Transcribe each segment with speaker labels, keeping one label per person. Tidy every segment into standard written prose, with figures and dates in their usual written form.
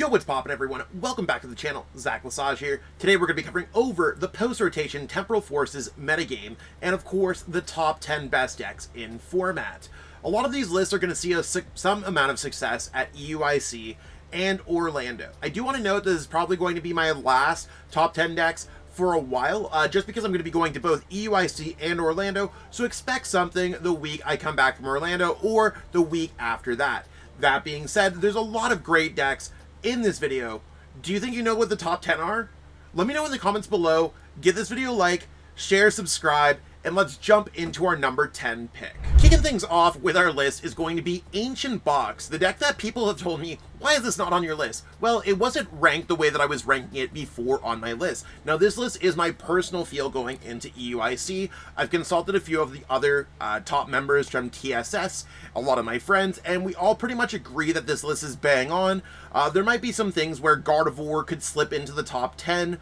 Speaker 1: Yo, what's poppin' everyone? Welcome back to the channel. Zach Lesage here. Today we're going to be covering over the post-rotation Temporal Forces metagame, and of course, the top 10 best decks in format. A lot of these lists are going to see some amount of success at EUIC and Orlando. I do want to note this is probably going to be my last top 10 decks for a while, just because I'm going to be going to both EUIC and Orlando, so expect something the week I come back from Orlando or the week after that. That being said, there's a lot of great decks in this video. Do you think you know what the top 10 are? Let me know in the comments below. Give this video a like, share, subscribe, and let's jump into our number 10 pick. Kicking things off with our list is going to be Ancient Box, the deck that people have told me, why is this not on your list? Well, it wasn't ranked the way that I was ranking it before on my list. Now, this list is my personal feel going into EUIC. I've consulted a few of the other top members from TSS, a lot of my friends, and we all pretty much agree that this list is bang on. There might be some things where Gardevoir could slip into the top 10.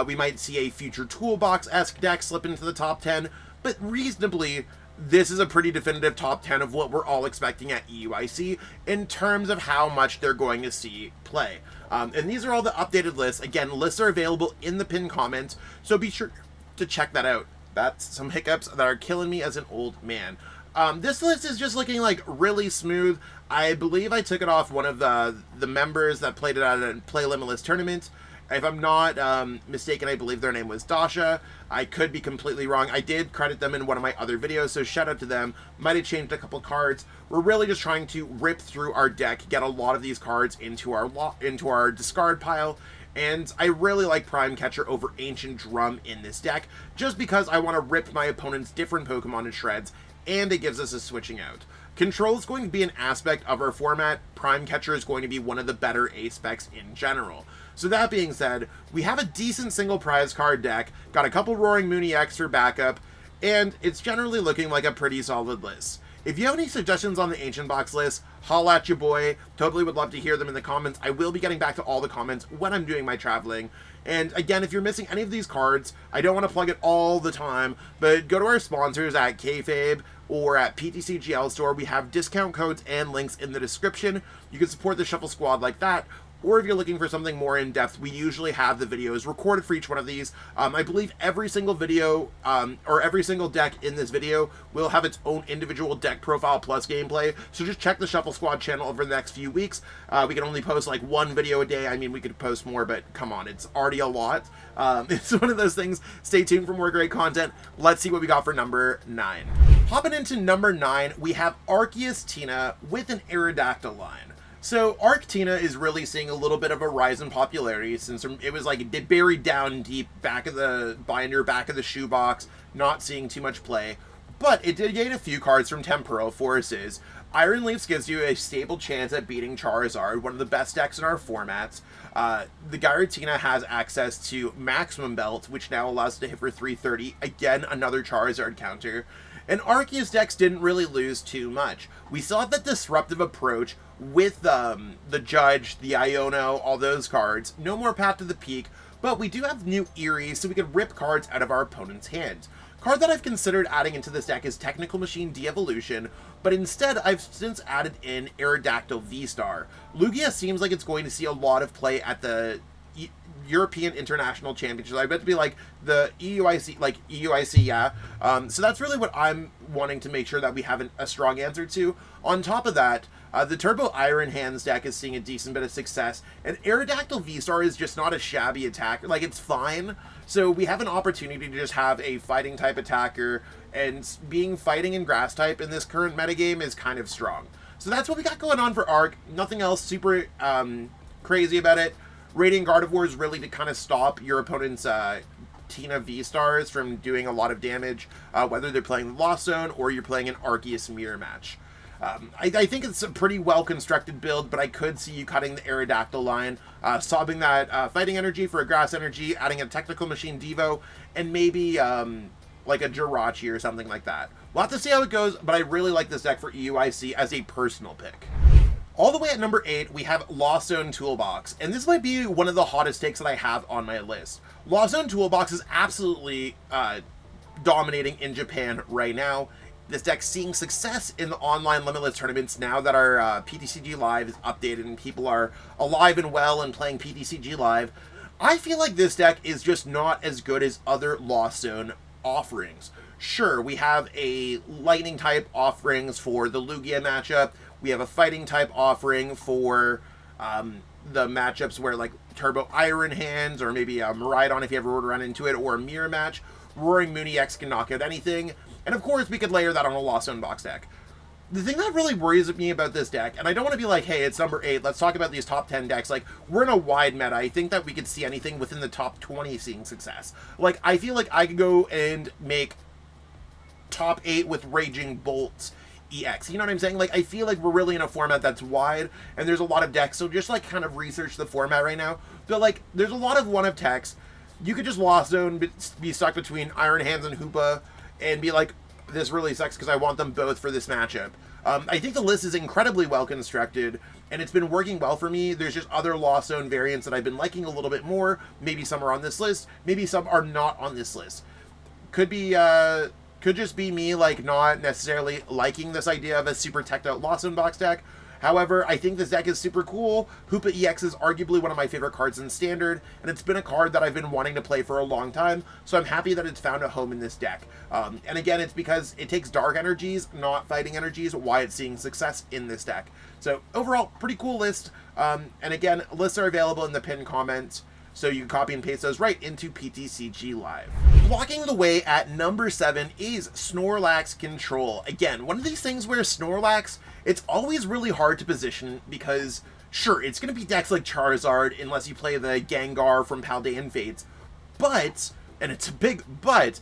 Speaker 1: We might see a future Toolbox-esque deck slip into the top 10, but reasonably, this is a pretty definitive top 10 of what we're all expecting at EUIC in terms of how much they're going to see play. And these are all the updated lists. Again, lists are available in the pinned comments, so be sure to check that out. That's some hiccups that are killing me as an old man. This list is just looking like really smooth. I believe I took it off one of the members that played it at a Play Limitless tournament. If I'm not mistaken, I believe their name was Dasha. I could be completely wrong. I did credit them in one of my other videos, so shout out to them. Might have changed a couple cards. We're really just trying to rip through our deck, get a lot of these cards into our discard pile. And I really like Prime Catcher over Ancient Drum in this deck, just because I want to rip my opponent's different Pokemon to shreds, and it gives us a switching out. Control is going to be an aspect of our format. Prime Catcher is going to be one of the better aspects in general. So that being said, we have a decent single prize card deck, got a couple Roaring Moon EX for backup, and it's generally looking like a pretty solid list. If you have any suggestions on the Ancient Box list, holla at your boy. Totally would love to hear them in the comments. I will be getting back to all the comments when I'm doing my traveling. And again, if you're missing any of these cards, I don't want to plug it all the time, but go to our sponsors at Kayfabe or at PTCGL Store. We have discount codes and links in the description. You can support the Shuffle Squad like that. Or if you're looking for something more in-depth, we usually have the videos recorded for each one of these. I believe every single video, or every single deck in this video will have its own individual deck profile plus gameplay. So just check the Shuffle Squad channel over the next few weeks. We can only post like one video a day. I mean, we could post more, but come on, it's already a lot. It's one of those things. Stay tuned for more great content. Let's see what we got for number 9. Hopping into number 9, we have Archus Tina with an Aerodactyl line. So, Arch Tina is really seeing a little bit of a rise in popularity since it was like buried down deep, back of the binder, back of the shoebox, not seeing too much play. But it did gain a few cards from Temporal Forces. Iron Leafs gives you a stable chance at beating Charizard, one of the best decks in our formats. The Giratina has access to Maximum Belt, which now allows it to hit for 330. Again, another Charizard counter. And Arceus decks didn't really lose too much. We saw that disruptive approach with the Judge, the Iono, all those cards. No more Path to the Peak, but we do have new Erie, so we could rip cards out of our opponent's hands. Card that I've considered adding into this deck is Technical Machine De-Evolution, but instead I've since added in Aerodactyl V-Star. Lugia seems like it's going to see a lot of play at the European International Championships. I bet to be like the EUIC, yeah. So that's really what I'm wanting to make sure that we have a strong answer to. On top of that, the Turbo Iron Hands deck is seeing a decent bit of success, and Aerodactyl V-Star is just not a shabby attacker. Like, it's fine. So we have an opportunity to just have a fighting type attacker, and being fighting and grass type in this current metagame is kind of strong. So that's what we got going on for Arc. Nothing else super crazy about it. Radiant Gardevoir is really to kind of stop your opponent's Tina V-Stars from doing a lot of damage, whether they're playing the Lost Zone or you're playing an Arceus Mirror match. I think it's a pretty well-constructed build, but I could see you cutting the Aerodactyl line, sobbing that Fighting Energy for a Grass Energy, adding a Technical Machine Devo, and maybe like a Jirachi or something like that. We'll have to see how it goes, but I really like this deck for EUIC as a personal pick. All the way at number 8, we have Lost Zone Toolbox, and this might be one of the hottest takes that I have on my list. Lost Zone Toolbox is absolutely dominating in Japan right now. this deck seeing success in the online limitless tournaments now that our PTCG Live is updated and people are alive and well and playing PTCG Live. I feel like this deck is just not as good as other Lost Zone offerings. Sure, we have a lightning type offerings for the Lugia matchup. We have a fighting type offering for the matchups where like Turbo Iron Hands or maybe a Miraidon if you ever run into it, or a mirror match. Roaring Moon EX can knock out anything. And of course we could layer that on a Lost Zone box deck. The thing that really worries me about this deck, and I don't want to be like, hey, it's number 8, let's talk about these top 10 decks. Like, we're in a wide meta. I think that we could see anything within the top 20 seeing success. Like, I feel like I could go and make top 8 with Raging Bolts EX. You know what I'm saying? Like, I feel like we're really in a format that's wide, and there's a lot of decks, so just, like, kind of research the format right now. But, like, there's a lot of one-of techs. You could just Lost Zone, be stuck between Iron Hands and Hoopa, and be like, this really sucks because I want them both for this matchup. I think the list is incredibly well constructed, and it's been working well for me. There's just other Lost Zone variants that I've been liking a little bit more. Maybe some are on this list, maybe some are not on this list. Could just be me, like, not necessarily liking this idea of a super teched out Lost Zone box deck. However, I think this deck is super cool. Hoopa EX is arguably one of my favorite cards in Standard, and it's been a card that I've been wanting to play for a long time, so I'm happy that it's found a home in this deck. And again, it's because it takes dark energies, not fighting energies, why it's seeing success in this deck. So overall, pretty cool list. And again, lists are available in the pinned comments, so you can copy and paste those right into PTCG Live. Blocking the way at number 7 is Snorlax Control. Again, one of these things where Snorlax, it's always really hard to position because, sure, it's going to be decks like Charizard unless you play the Gengar from Paldean Fates, but, and it's a big but,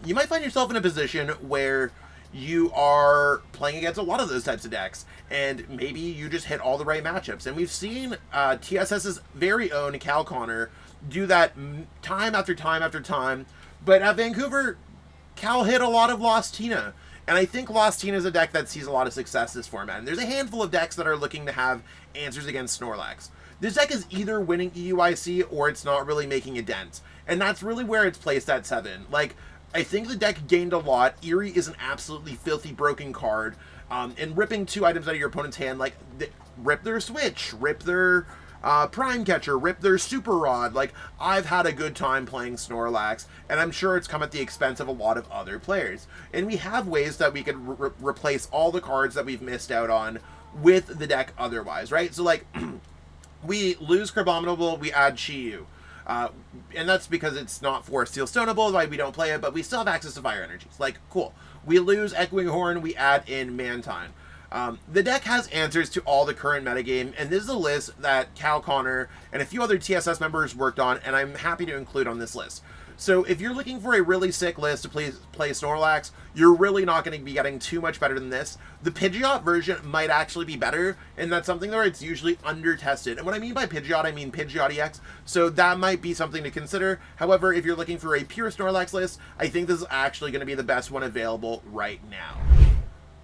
Speaker 1: you might find yourself in a position where you are playing against a lot of those types of decks, and maybe you just hit all the right matchups. And we've seen TSS's very own Cal Connor do that time after time after time, but at Vancouver, Cal hit a lot of Lost Tina. And I think Lost Tina is a deck that sees a lot of success this format. And there's a handful of decks that are looking to have answers against Snorlax. This deck is either winning EUIC or it's not really making a dent. And that's really where it's placed at 7. Like, I think the deck gained a lot. Eerie is an absolutely filthy broken card. And ripping 2 items out of your opponent's hand, like, rip their Switch, rip their Prime Catcher, rip their Super Rod. Like, I've had a good time playing Snorlax, and I'm sure it's come at the expense of a lot of other players. And we have ways that we could replace all the cards that we've missed out on with the deck otherwise, right? So, like, we lose Crabominable, we add Chi-Yu. And that's because it's not Forest Seal Stoneable, why we don't play it, but we still have access to Fire Energies. Like, cool. We lose Echoing Horn, we add in Mantine. The deck has answers to all the current metagame, and this is a list that Cal Connor and a few other TSS members worked on, and I'm happy to include on this list. So if you're looking for a really sick list to play Snorlax, you're really not going to be getting too much better than this. The Pidgeot version might actually be better, and that's something where it's usually under-tested. And what I mean by Pidgeot, I mean Pidgeot EX, so that might be something to consider. However, if you're looking for a pure Snorlax list, I think this is actually going to be the best one available right now.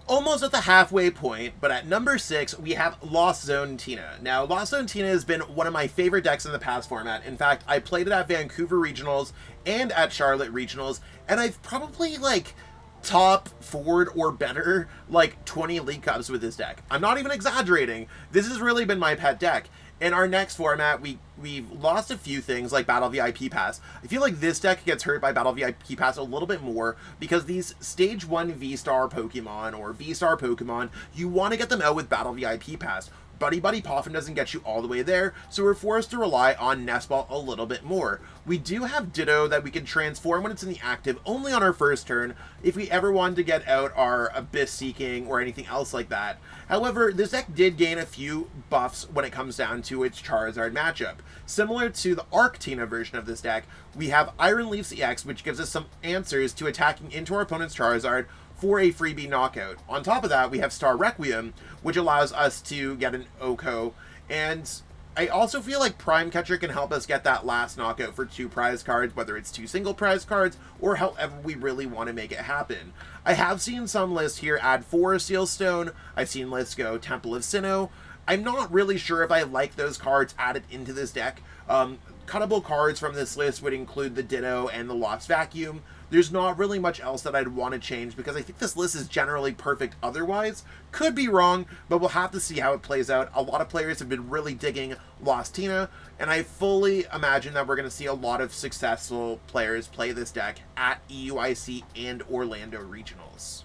Speaker 1: Almost at the halfway point, but at number 6, we have Lost Zone Tina. Now, Lost Zone Tina has been one of my favorite decks in the past format. In fact, I played it at Vancouver Regionals and at Charlotte Regionals, and I've probably, like, top forward or better, like, 20 League Cups with this deck. I'm not even exaggerating. This has really been my pet deck. In our next format, we've lost a few things like Battle VIP Pass. I feel like this deck gets hurt by Battle VIP Pass a little bit more because these Stage 1 V-Star Pokemon or V-Star Pokemon, you want to get them out with Battle VIP Pass. Buddy Buddy Poffin doesn't get you all the way there, so we're forced to rely on Nest Ball a little bit more. We do have Ditto that we can transform when it's in the active only on our first turn if we ever wanted to get out our Abyss Seeking or anything else like that. However, this deck did gain a few buffs when it comes down to its Charizard matchup. Similar to the Archus Tina version of this deck, we have Iron Leafs EX, which gives us some answers to attacking into our opponent's Charizard for a freebie knockout. On top of that, we have Star Requiem, which allows us to get an Oko, and I also feel like Prime Catcher can help us get that last knockout for 2 prize cards, whether it's 2 single prize cards, or however we really want to make it happen. I have seen some lists here add Forest Seal Stone, I've seen lists go Temple of Sinnoh. I'm not really sure if I like those cards added into this deck. Cuttable cards from this list would include the Ditto and the Lost Vacuum. there's not really much else that I'd want to change because I think this list is generally perfect otherwise. Could be wrong, but we'll have to see how it plays out. A lot of players have been really digging Lost Tina, and I fully imagine that we're going to see a lot of successful players play this deck at EUIC and Orlando Regionals.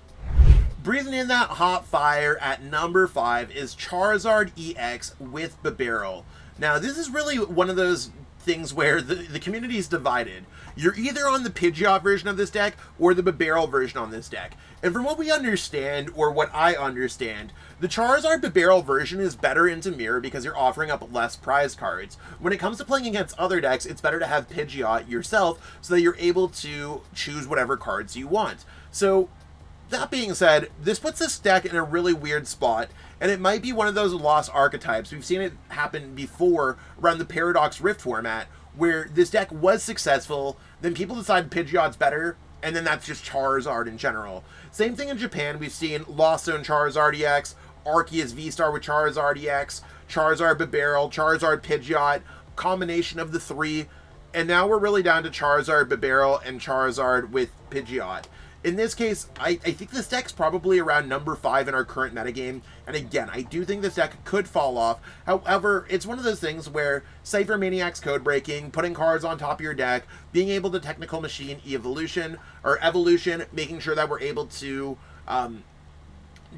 Speaker 1: Breathing in that hot fire at number 5 is Charizard EX with Bibarel. Now, this is really one of those things where the community is divided. You're either on the Pidgeot version of this deck or the Bibarel version on this deck. And from what we understand, or what I understand, the Charizard Bibarel version is better into Mirror because you're offering up less prize cards. When it comes to playing against other decks, it's better to have Pidgeot yourself so that you're able to choose whatever cards you want. So, that being said, this puts this deck in a really weird spot, and it might be one of those lost archetypes. We've seen it happen before around the Paradox Rift format, where this deck was successful, then people decide Pidgeot's better, and then that's just Charizard in general. Same thing in Japan. We've seen Lost Zone Charizard EX, Arceus V-Star with Charizard EX, Charizard Bibarel, Charizard Pidgeot, combination of the three, and now we're really down to Charizard Bibarel and Charizard with Pidgeot. In this case, I think this deck's probably around number 5 in our current metagame, and again, I do think this deck could fall off. However, it's one of those things where Cypher Maniac's code breaking, putting cards on top of your deck, being able to Technical Machine Evolution, making sure that we're able to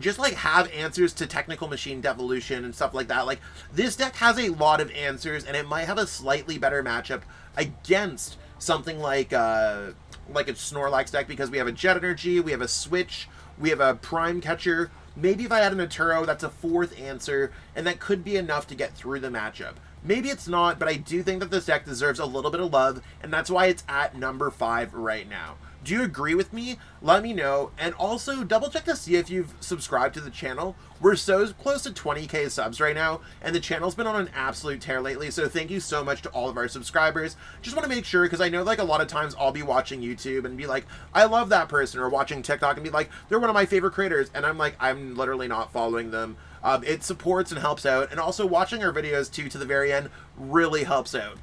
Speaker 1: just like have answers to Technical Machine Devolution and stuff like that. Like, this deck has a lot of answers, and it might have a slightly better matchup against something like a Snorlax deck because we have a Jet Energy, we have a Switch, we have a Prime Catcher. Maybe if I add an Naturo, that's a 4th answer, and that could be enough to get through the matchup. Maybe it's not, but I do think that this deck deserves a little bit of love, and that's why it's at number 5 right now. Do you agree with me? Let me know, and also double check to see if you've subscribed to the channel. We're so close to 20k subs right now, and the channel's been on an absolute tear lately, so thank you so much to all of our subscribers. Just want to make sure, because I know like a lot of times I'll be watching YouTube and be like, I love that person, or watching TikTok and be like, they're one of my favorite creators, and I'm like, I'm literally not following them. It supports and helps out, and also watching our videos too to the very end really helps out.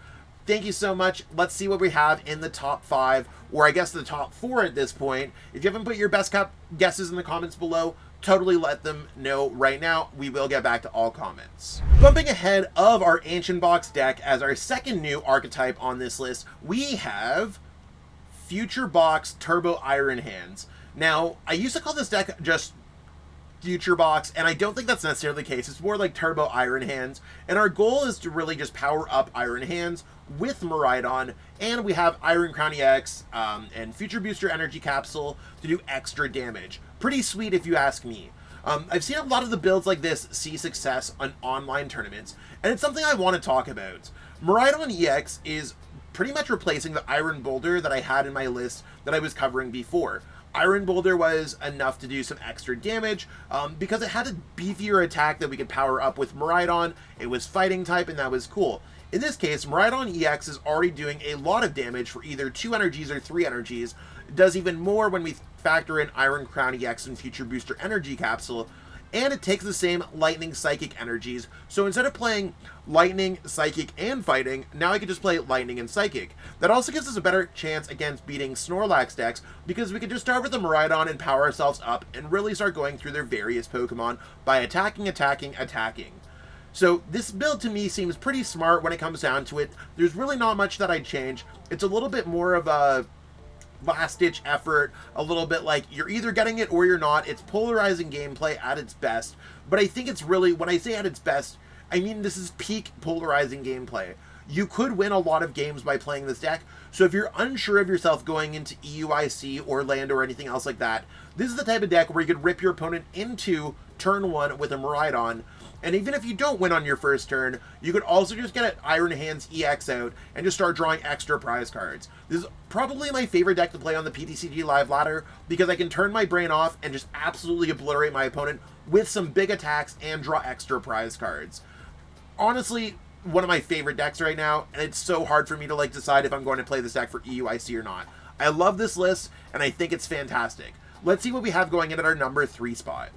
Speaker 1: Thank you so much. Let's see what we have in the top 5, or I guess the top 4 at this point. If you haven't put your best guesses in the comments below, totally let them know right now. We will get back to all comments. Bumping ahead of our Ancient Box deck as our second new archetype on this list, we have Future Box Turbo Iron Hands. Now, I used to call this deck just Future Box, and I don't think that's necessarily the case. It's more like Turbo Iron Hands, and our goal is to really just power up Iron Hands with Miraidon, and we have Iron Crown EX and Future Booster Energy Capsule to do extra damage. Pretty sweet if you ask me. I've seen a lot of the builds like this see success on online tournaments, and it's something I want to talk about. Miraidon EX is pretty much replacing the Iron Boulder that I had in my list that I was covering before. Iron Boulder was enough to do some extra damage because it had a beefier attack that we could power up with Miraidon. It was fighting type, and that was cool. In this case, Miraidon EX is already doing a lot of damage for either 2 energies or 3 energies. It does even more when we factor in Iron Crown EX and Future Booster Energy Capsule, and it takes the same Lightning Psychic energies. So instead of playing Lightning, Psychic, and Fighting, now I can just play Lightning and Psychic. That also gives us a better chance against beating Snorlax decks, because we can just start with the Miraidon and power ourselves up and really start going through their various Pokemon by attacking. So this build to me seems pretty smart when it comes down to it. There's really not much that I'd change. It's a little bit more of a last-ditch effort, a little bit like you're either getting it or you're not. It's polarizing gameplay at its best, but I think it's really, when I say at its best, I mean this is peak polarizing gameplay. You could win a lot of games by playing this deck, so if you're unsure of yourself going into EUIC, Orlando, or anything else like that, this is the type of deck where you could rip your opponent into turn 1 with a Miraidon. And even if you don't win on your first turn, you could also just get an Iron Hands EX out and just start drawing extra prize cards. This is probably my favorite deck to play on the PTCG Live ladder because I can turn my brain off and just absolutely obliterate my opponent with some big attacks and draw extra prize cards. Honestly, one of my favorite decks right now, and it's so hard for me to like decide if I'm going to play this deck for EUIC or not. I love this list, and I think it's fantastic. Let's see what we have going in at our number 3 spot.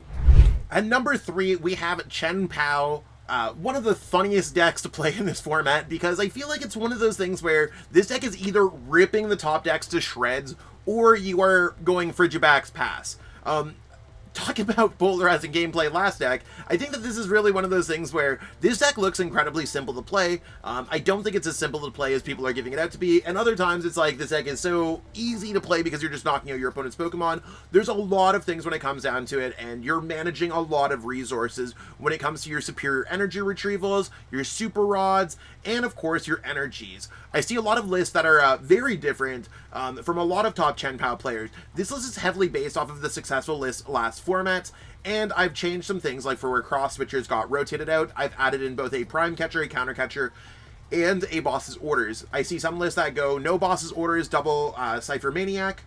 Speaker 1: At number 3, we have Chenpoow, one of the funniest decks to play in this format, because I feel like it's one of those things where this deck is either ripping the top decks to shreds, or you are going Frigibax Pass. Talk about polarizing gameplay last deck. I think that this is really one of those things where this deck looks incredibly simple to play. I don't think it's as simple to play as people are giving it out to be, and other times it's like this deck is so easy to play because you're just knocking out your opponent's Pokemon. There's a lot of things when it comes down to it, and you're managing a lot of resources when it comes to your superior energy retrievals, your super rods, and of course your energies. I see a lot of lists that are very different from a lot of top Chien-pao players. This list is heavily based off of the successful list last format, and I've changed some things, like for where cross switchers got rotated out, I've added in both a prime catcher, a counter catcher, and a boss's orders. I see some lists that go no boss's orders, double Cypher Maniac.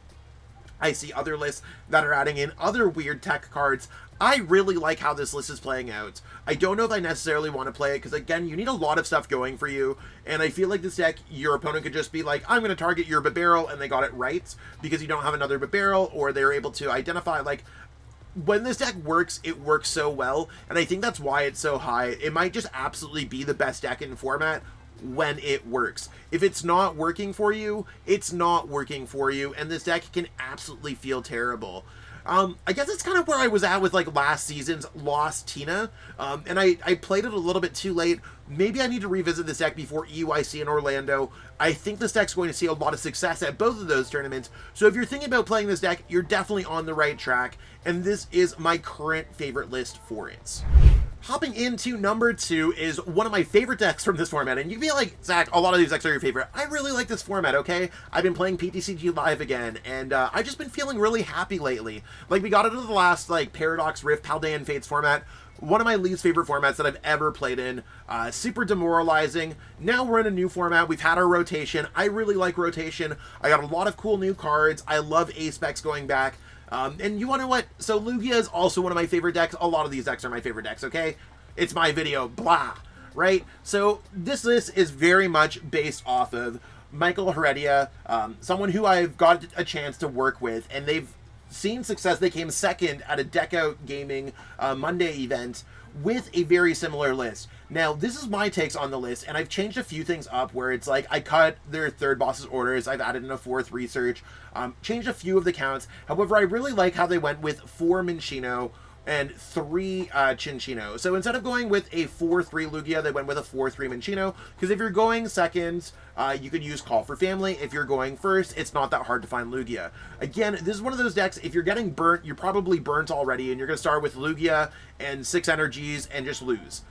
Speaker 1: I see other lists that are adding in other weird tech cards. I really like how this list is playing out. I don't know if I necessarily want to play it, because again, you need a lot of stuff going for you, and I feel like this deck, your opponent could just be like, I'm going to target your Barrel, and they got it right, because you don't have another Barrel, or they're able to identify, like, when this deck works, it works so well, and I think that's why it's so high. It might just absolutely be the best deck in format when it works. If it's not working for you, it's not working for you, and this deck can absolutely feel terrible. I guess it's kind of where I was at with like last season's Lost Tina, and I played it a little bit too late. Maybe I need to revisit this deck before EUIC and Orlando. I think this deck's going to see a lot of success at both of those tournaments, so if you're thinking about playing this deck, you're definitely on the right track, and this is my current favorite list for it. Hopping into number 2 is one of my favorite decks from this format, and you'd be like, Zach, a lot of these decks are your favorite. I really like this format, okay? I've been playing PTCG Live again, and I've just been feeling really happy lately. Like, we got into the last, like, Paradox Rift Paldean Fates format, one of my least favorite formats that I've ever played in. Super demoralizing. Now we're in a new format. We've had our rotation. I really like rotation. I got a lot of cool new cards. I love A-Specs going back. And you want to know what? So Lugia is also one of my favorite decks. A lot of these decks are my favorite decks, okay? It's my video, blah, right? So this list is very much based off of Michael Heredia, someone who I've got a chance to work with, and they've seen success. They came second at a Deck Out Gaming Monday event with a very similar list. Now, this is my takes on the list, and I've changed a few things up where it's like I cut their third boss's orders, I've added in a fourth research, changed a few of the counts. However, I really like how they went with 4 Minccino and 3 Chinchino. So instead of going with a 4-3 Lugia, they went with a 4-3 Minccino, because if you're going second, you could use Call for Family. If you're going first, it's not that hard to find Lugia. Again, this is one of those decks, if you're getting burnt, you're probably burnt already, and you're going to start with Lugia and 6 energies and just lose.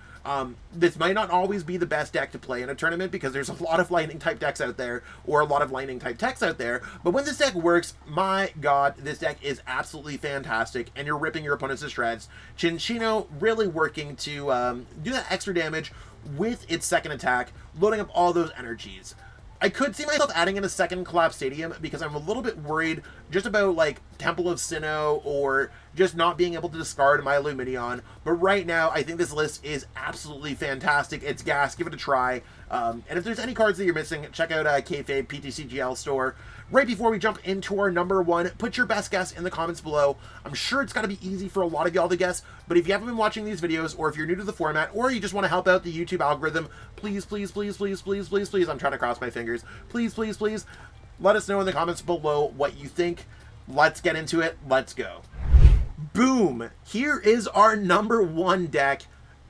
Speaker 1: This might not always be the best deck to play in a tournament, because there's a lot of lightning type decks out there, or a lot of lightning type techs out there, but when this deck works, my god, this deck is absolutely fantastic, and you're ripping your opponents to shreds. Chinchino really working to do that extra damage with its second attack, loading up all those energies. I could see myself adding in a second Collapse Stadium, because I'm a little bit worried just about, like, Temple of Sinnoh, or just not being able to discard my Luminion. But right now, I think this list is absolutely fantastic. It's gas. Give it a try. And if there's any cards that you're missing, check out Kayfabe PTCGL store. Right before we jump into our number 1, put your best guess in the comments below. I'm sure it's got to be easy for a lot of y'all to guess, but if you haven't been watching these videos, or if you're new to the format, or you just want to help out the YouTube algorithm, please, please, please, please, please, please, please, I'm trying to cross my fingers, please, please, please, let us know in the comments below what you think. Let's get into it. Let's go. Boom! Here is our number 1 deck,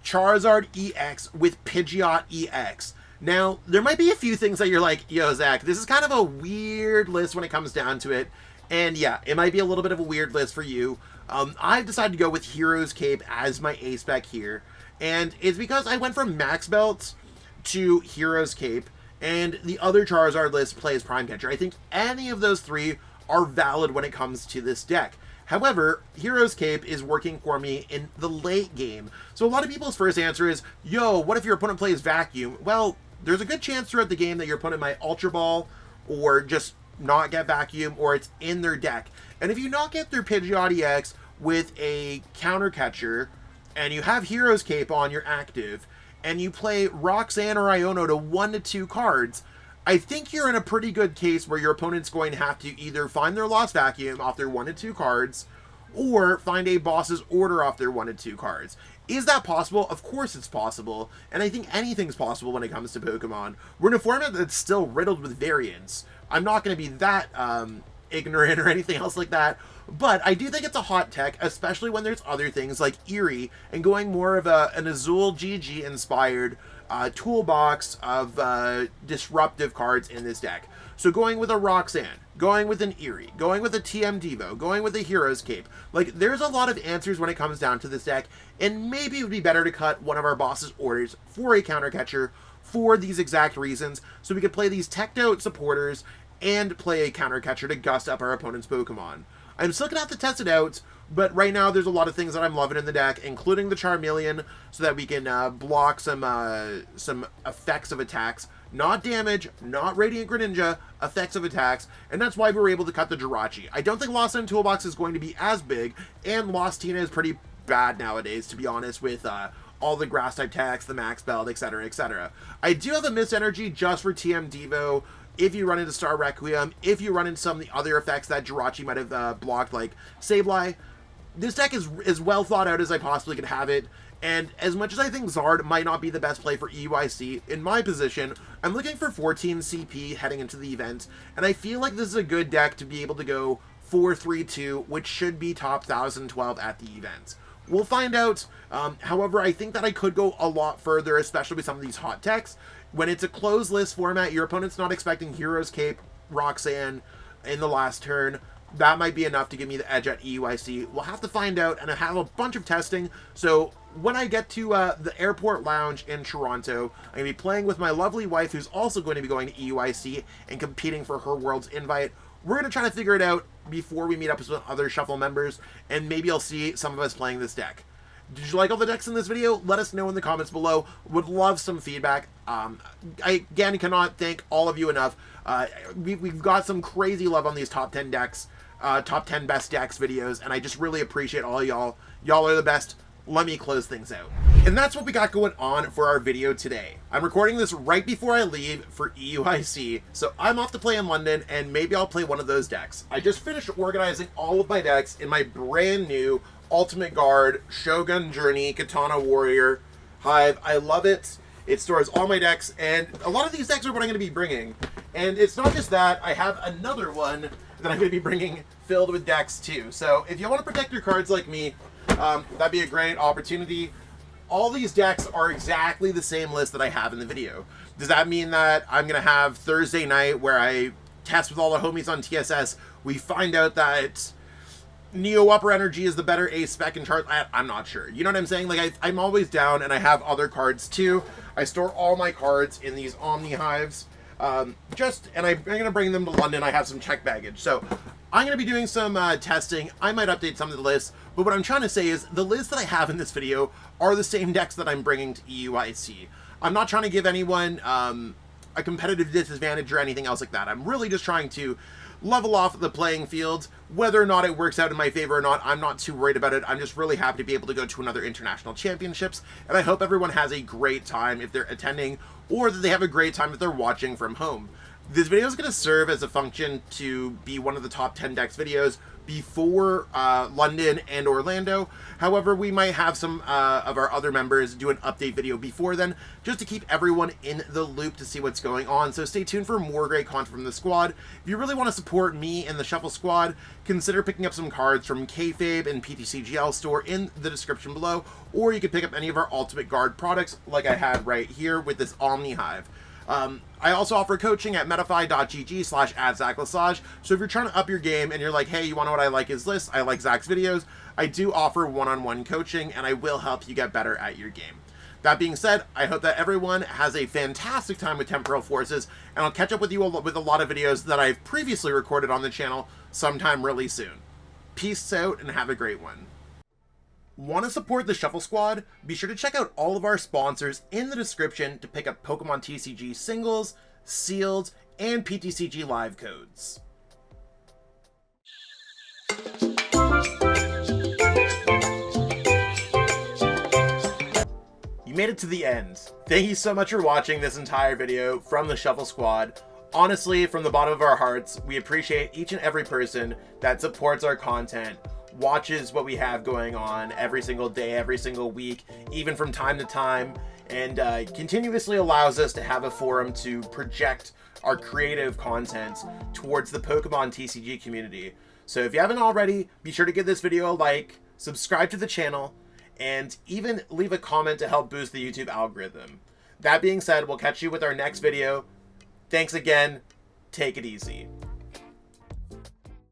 Speaker 1: Charizard EX with Pidgeot EX. Now, there might be a few things that you're like, yo, Zach, this is kind of a weird list when it comes down to it. And yeah, it might be a little bit of a weird list for you. I've decided to go with Hero's Cape as my A-Spec here. And it's because I went from Max Belt to Hero's Cape, and the other Charizard list plays Prime Catcher. I think any of those 3 are valid when it comes to this deck. However, Hero's Cape is working for me in the late game. So a lot of people's first answer is, yo, what if your opponent plays Vacuum? Well, there's a good chance throughout the game that your opponent might Ultra Ball, or just not get Vacuum, or it's in their deck. And if you not get their Pidgeot EX with a counter catcher, and you have Hero's Cape on your active, and you play Roxanne or Iono to 1 to 2 cards, I think you're in a pretty good case where your opponent's going to have to either find their Lost Vacuum off their 1 to 2 cards, or find a boss's order off their 1 to 2 cards. Is that possible? Of course it's possible, and I think anything's possible when it comes to Pokemon. We're in a format that's still riddled with variants. I'm not going to be that ignorant or anything else like that, but I do think it's a hot tech, especially when there's other things like Eerie and going more of an Azul GG inspired toolbox of disruptive cards in this deck. So going with a Roxanne, going with an Eerie, going with a TM Devo, going with a Hero's Cape. Like, there's a lot of answers when it comes down to this deck, and maybe it would be better to cut one of our boss's orders for a counter catcher for these exact reasons, so we could play these teched out supporters and play a counter catcher to gust up our opponent's Pokemon. I'm still gonna have to test it out, but right now there's a lot of things that I'm loving in the deck, including the Charmeleon, so that we can block some effects of attacks. Not damage, not Radiant Greninja, effects of attacks, and that's why we were able to cut the Jirachi. I don't think Lost Zone Toolbox is going to be as big, and Lost Tina is pretty bad nowadays, to be honest, with all the grass-type attacks, the max belt, etc., etc. I do have a Mist Energy just for TM Devo, if you run into Star Requiem, if you run into some of the other effects that Jirachi might have blocked, like Sableye. This deck is as well thought out as I possibly could have it, and as much as I think Zard might not be the best play for EUIC, in my position, I'm looking for 14 CP heading into the event, and I feel like this is a good deck to be able to go 4-3-2, which should be top 1012 at the event. We'll find out. However, I think that I could go a lot further, especially with some of these hot techs. When it's a closed list format, your opponent's not expecting Hero's Cape, Roxanne in the last turn. That might be enough to give me the edge at EUIC. We'll have to find out, and I have a bunch of testing. So when I get to the airport lounge in Toronto, I'm going to be playing with my lovely wife, who's also going to be going to EUIC and competing for her World's Invite. We're going to try to figure it out before we meet up with some other Shuffle members, and maybe I'll see some of us playing this deck. Did you like all the decks in this video? Let us know in the comments below. Would love some feedback. I, again, cannot thank all of you enough. We've got some crazy love on these top 10 decks, top 10 best decks videos, and I just really appreciate all y'all. Y'all are the best. Let me close things out. And that's what we got going on for our video today. I'm recording this right before I leave for EUIC, so I'm off to play in London, and maybe I'll play one of those decks. I just finished organizing all of my decks in my brand new Ultimate Guard Shogun Journey Katana Warrior Hive. I love it. It stores all my decks, and a lot of these decks are what I'm going to be bringing. And it's not just that, I have another one that I'm going to be bringing filled with decks too. So if you want to protect your cards like me, that'd be a great opportunity. All these decks are exactly the same list that I have in the video. Does that mean that I'm going to have Thursday night where I test with all the homies on TSS, we find out that Neo Upper Energy is the better ace spec in chart? I'm not sure. You know what I'm saying? Like, I'm always down, and I have other cards too. I store all my cards in these Omni Hives. And I'm going to bring them to London. I have some check baggage. So I'm going to be doing some testing. I might update some of the lists, but what I'm trying to say is the lists that I have in this video are the same decks that I'm bringing to EUIC. I'm not trying to give anyone a competitive disadvantage or anything else like that. I'm really just trying to level off the playing field. Whether or not it works out in my favor or not, I'm not too worried about it. I'm just really happy to be able to go to another international championships, and I hope everyone has a great time if they're attending, or that they have a great time if they're watching from home. This video is going to serve as a function to be one of the top 10 decks videos before London and Orlando. However, we might have some of our other members do an update video before then, just to keep everyone in the loop to see what's going on. So stay tuned for more great content from the squad. If you really want to support me and the Shuffle Squad, consider picking up some cards from Kayfabe and PTCGL store in the description below, or you could pick up any of our Ultimate Guard products like I had right here with this Omni Hive. I also offer coaching at metafy.gg/@ZachLesage. So if you're trying to up your game and you're like, hey, you want to know what I like his list? I like Zach's videos. I do offer one-on-one coaching, and I will help you get better at your game. That being said, I hope that everyone has a fantastic time with Temporal Forces, and I'll catch up with you with a lot of videos that I've previously recorded on the channel sometime really soon. Peace out and have a great one. Want to support the Shuffle Squad? Be sure to check out all of our sponsors in the description to pick up Pokemon TCG singles, sealed, and PTCG live codes. You made it to the end. Thank you so much for watching this entire video from the Shuffle Squad. Honestly, from the bottom of our hearts, we appreciate each and every person that supports our content, watches what we have going on every single day, every single week, even from time to time, and continuously allows us to have a forum to project our creative content towards the Pokemon TCG community. So if you haven't already, be sure to give this video a like, subscribe to the channel, and even leave a comment to help boost the YouTube algorithm. That being said, we'll catch you with our next video. Thanks again. Take it easy.